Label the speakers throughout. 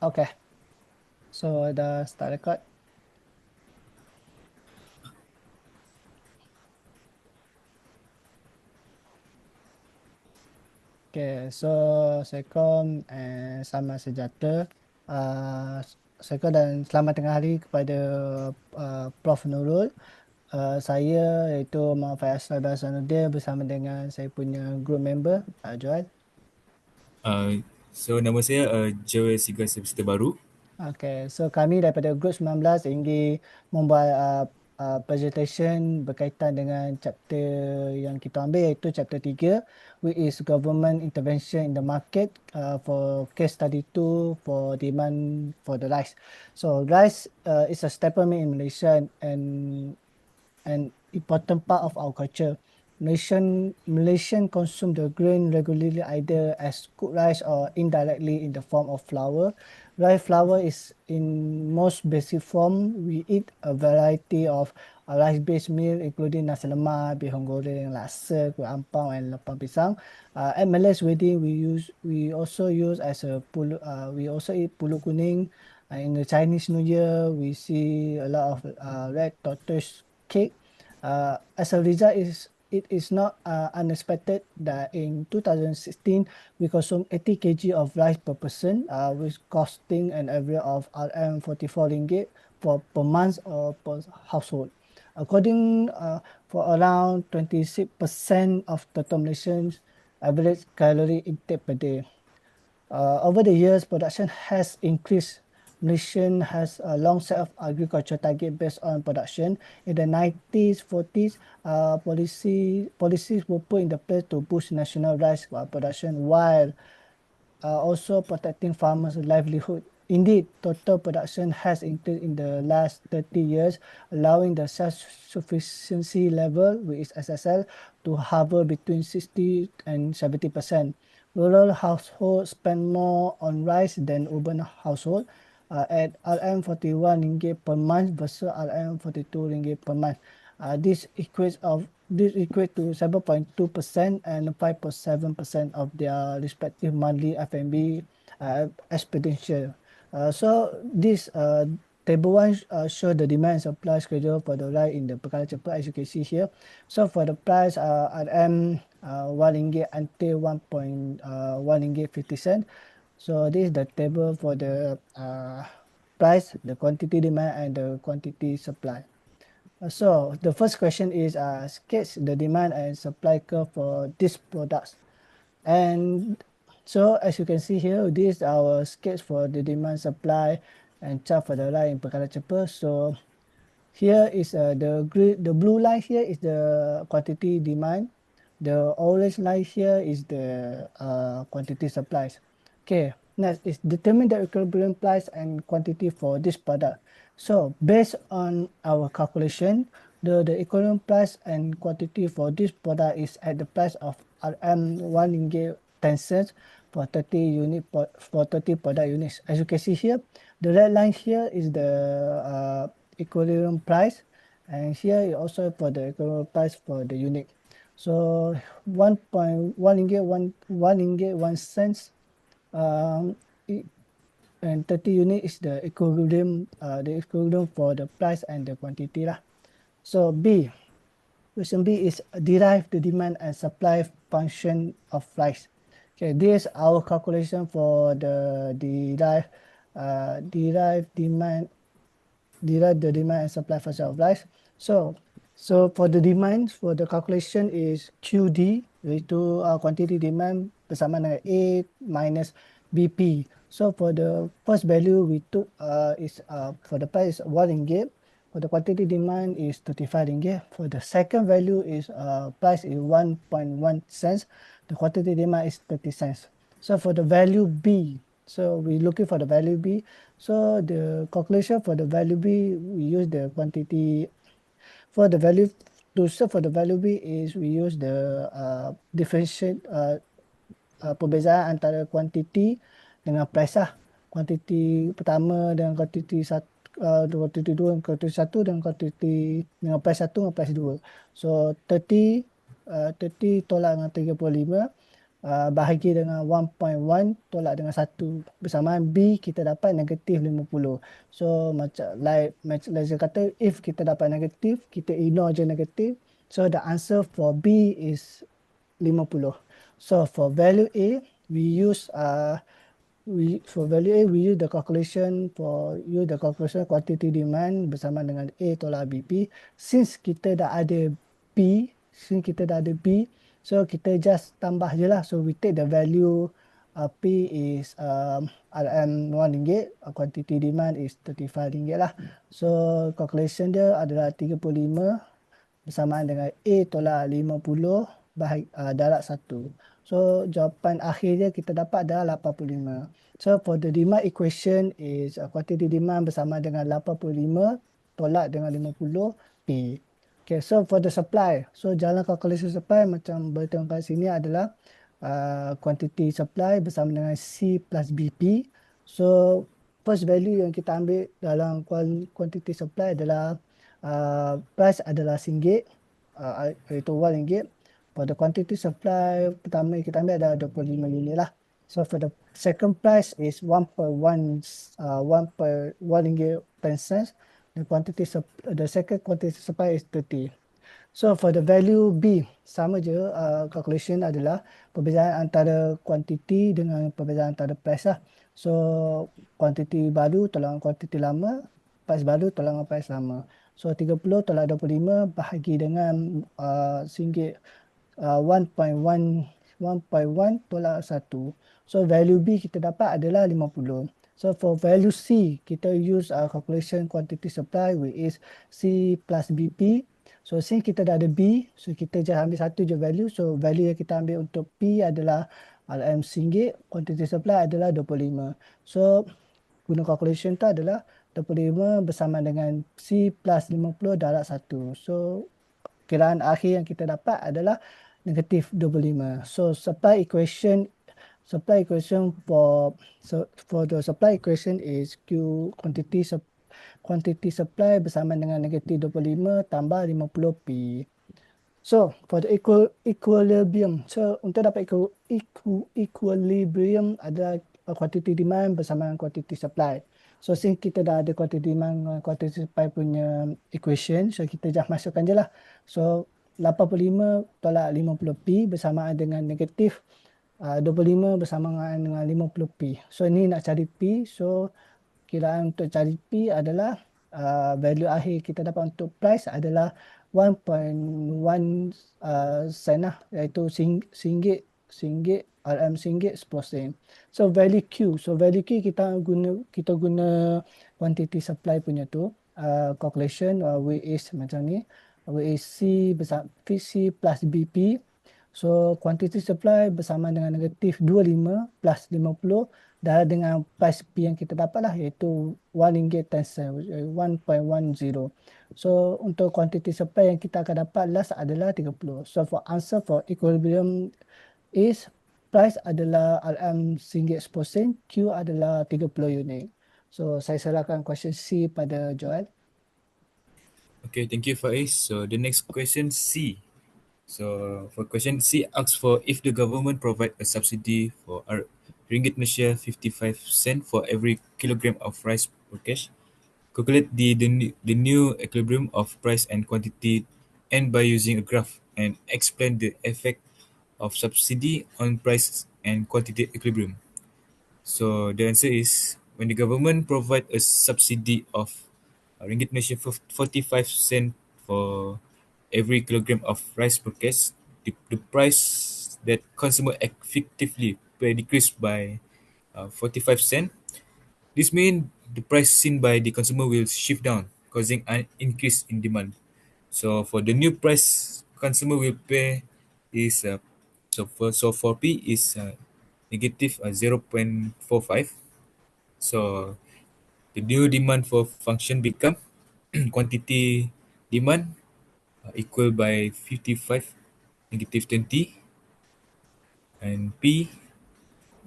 Speaker 1: Okay, so dah start record. Okay, so Assalamualaikum and selamat sejahtera. Assalamualaikum dan selamat tengah hari kepada Prof. Nurul. Saya iaitu Muhammad Faisal Basanuddin bersama dengan saya punya group member, Joel.
Speaker 2: Nama saya Joel Sigal Peserta Baru.
Speaker 1: Okay, so kami daripada Group 19 ingin membuat presentation berkaitan dengan chapter yang kita ambil iaitu chapter 3 which is government intervention in the market for case study 2 for demand for the rice. So rice is a staple meal in Malaysia and an important part of our culture. Malaysian consume the grain regularly either as cooked rice or indirectly in the form of flour. Rice flour is in most basic form. We eat a variety of rice-based meal including nasi lemak, bihun goreng, laksa, kuih ampang and lepang pisang. At Malay's wedding, we also use as a we also eat pulut kuning. In the Chinese New Year, we see a lot of red tortoise cake. As a result, it is not unexpected that in 2016 we consumed 80 kg of rice per person, with costing an average of RM44 per month or per household. According for around 26% of total Malaysians average calorie intake per day. Over the years, production has increased. Malaysia has a long set of agriculture target based on production. In the 90s, 40s, policies were put in the place to boost national rice production while also protecting farmers' livelihood. Indeed, total production has increased in the last 30 years, allowing the self-sufficiency level, which is SSL, to hover between 60 and 70%. Rural households spend more on rice than urban households, at RM41 per month versus RM42 per month. This equates to 7.2% and 5.7% of their respective monthly F&B expenditure. So this table 1 show the demand and supply schedule for the rice in the perkara cepat, as you can see here. So for the price RM RM1 until RM1.50. So this is the table for the price, the quantity demand and the quantity supply. So the first question is sketch the demand and supply curve for these products. And so as you can see here, this is our sketch for the demand, supply and chart for the rice in perkara cepat. So here is the blue line here is the quantity demand. The orange line here is the quantity supplies. Okay, next is determine the equilibrium price and quantity for this product. So based on our calculation, the equivalent price and quantity for this product is at the price of RM1.10 for 30 unit for 30 product units. As you can see here, the red line here is the equilibrium price, and here is also for the equilibrium price for the unit. So 1.1 ringgit, 1 ringgit 1 cents, and 30 unit is the equilibrium for the price and the quantity lah. So B, question B is derive the demand and supply function of rice. Okay, this is our calculation for the derive the demand and supply function of rice. So for the demand, for the calculation is QD, iaitu quantity demand bersama dengan A minus BP. So for the first value we took is for the price is 1 ringgit. For the quantity demand is 35 ringgit. For the second value is price is 1.1 cents. The quantity demand is 30 cents. So for the value B, so we're looking for the value B. So the calculation for the value B, we use the quantity for the value to solve for the value B is we use the differentiate perbezaan antara kuantiti dengan price lah. Kuantiti pertama dengan kuantiti kuantiti 2 dengan kuantiti 1 dan kuantiti dengan price 1 dengan price 2. So 30 tolak dengan 35. bahagi dengan 1.1 tolak dengan 1. Bersamaan B kita dapat negatif 50. So macam like Lazia kata, if kita dapat negatif, kita ignore je negatif. So the answer for B is 50. So for value A, we use for value A, we use the calculation quantity demand bersama dengan A tolak BP. Since kita dah ada B, so kita just tambah je lah. So we take the value P is RM RM1, quantity demand is RM35 lah. So calculation dia adalah 35 bersamaan dengan A tolak 50 darab 1. So jawapan akhir dia kita dapat adalah 85. So for the demand equation is quantity demand bersama dengan 85 tolak dengan 50 P. Okay, so for the supply. So jalan calculation supply macam boleh tengok kat sini adalah quantity supply bersama dengan C plus BP. So first value yang kita ambil dalam quantity supply adalah price adalah RM1, iaitu RM1. For the quantity supply pertama kita ambil adalah 25 unit lah. So for the second price is 1.1 RM1.10. The second quantity supply is 30. So for the value B, sama je calculation adalah perbezaan antara quantity dengan perbezaan antara price lah. So quantity baru tolak dengan quantity lama, price baru tolak dengan price lama. So 30 tolak 25 bahagi dengan RM1, 1.1 tolak 1. So value B kita dapat adalah 50. So for value C, kita use calculation quantity supply which is C plus BP. So since kita dah ada B, so kita just ambil satu je value. So value yang kita ambil untuk P adalah RM1, quantity supply adalah 25. So guna calculation tu adalah 25 bersama dengan C plus 50 darab 1. So kiraan akhir yang kita dapat adalah negatif 25. So for the supply equation is Q quantity supply bersama dengan negatif 25 tambah 50 P. So for the equilibrium, so untuk dapat equilibrium adalah quantity demand bersama dengan quantity supply. So since kita dah ada quantity demand dengan quantity supply punya equation, so kita just masukkan je lah. So 85 tolak 50P bersamaan dengan negatif 25 bersamaan dengan 50P. So ni nak cari P, so kiraan untuk cari P adalah value akhir kita dapat untuk price adalah 1.1 sen lah, iaitu RM1, RM1.10. So value Q kita guna quantity supply punya tu calculation which is macam ni, which is C plus BP. So quantity supply bersama dengan negatif 25 plus 50 dah dengan price P yang kita dapat lah, iaitu RM1.10, 1.10. So untuk quantity supply yang kita akan dapat last adalah 30. So for answer for equilibrium is price adalah RM1.10, Q adalah 30 unit. So saya serahkan question C pada Joel.
Speaker 2: Okay, thank you Faiz. So the next question C. So for question C asks for if the government provide a subsidy for ringgit Malaysia 55 cent for every kilogram of rice per cash. Calculate the new equilibrium of price and quantity and by using a graph and explain the effect of subsidy on price and quantity equilibrium. So the answer is when the government provide a subsidy of ringgit Malaysia 45 cent for every kilogram of rice per case, the price that consumer effectively pay decreased by 45 cent. This means the price seen by the consumer will shift down, causing an increase in demand. So for the new price consumer will pay is for P is negative 0.45. So the new demand for function become quantity demand equal by 55 negative 20 and P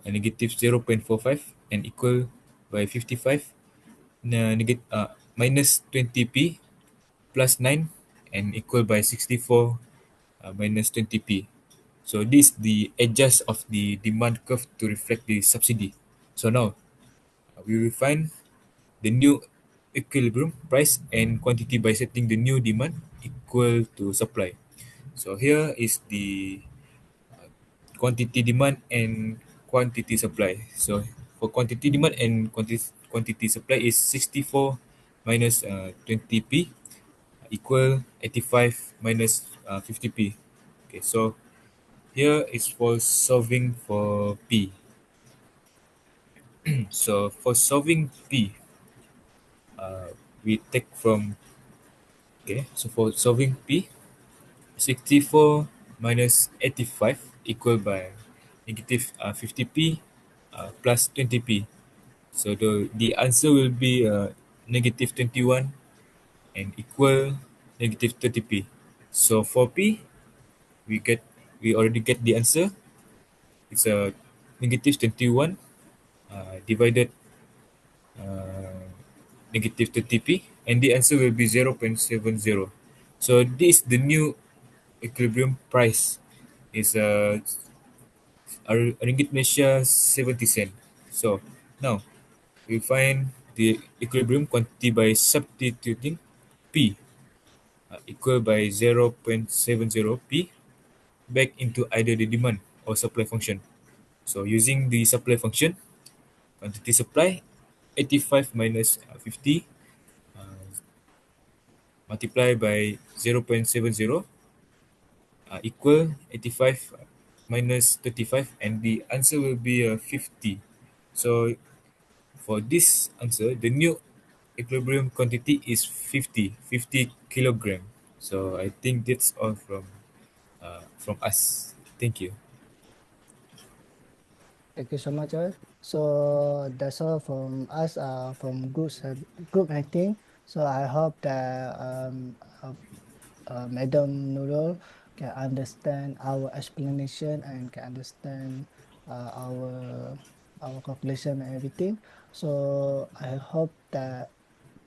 Speaker 2: negative 0.45 and equal by 55 minus 20P plus 9 and equal by 64 minus 20P. So this the adjust of the demand curve to reflect the subsidy. So now we will find the new equilibrium price and quantity by setting the new demand equal to supply. So here is the quantity demand and quantity supply. So for quantity demand and quantity supply is 64 minus 20p equal 85 minus 50p. Okay, so here is for solving for p. So for solving p, we take from, okay. So for solving p, 64 minus 85 equal by negative 50p plus 20p. So the answer will be negative 21 and equal negative 30p. So for p, we get we already get the answer. It's a negative 21 divided uh, negative 30p, and the answer will be 0.70. So this the new equilibrium price is a ringgit Malaysia 70 cent. So now we find the equilibrium quantity by substituting P equal by 0.70p back into either the demand or supply function. So using the supply function, quantity supply 85 minus 50 multiply by 0.70 equal 85 minus 35, and the answer will be 50. So for this answer, the new equilibrium quantity is 50 kilogram. So I think that's all from us. Thank you.
Speaker 1: Thank you so much, Joel. So that's all from us, from group writing. So I hope that Madam Nurul can understand our explanation and can understand our calculation and everything. So I hope that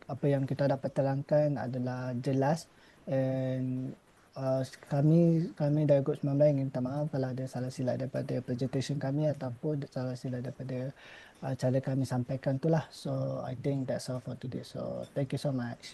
Speaker 1: apa yang kita dapat terangkan adalah jelas, and kami dari Grup 19 ingin minta maaf kalau ada salah silap daripada presentation kami ataupun salah silap daripada cara kami sampaikan tu lah. So I think that's all for today. So thank you so much.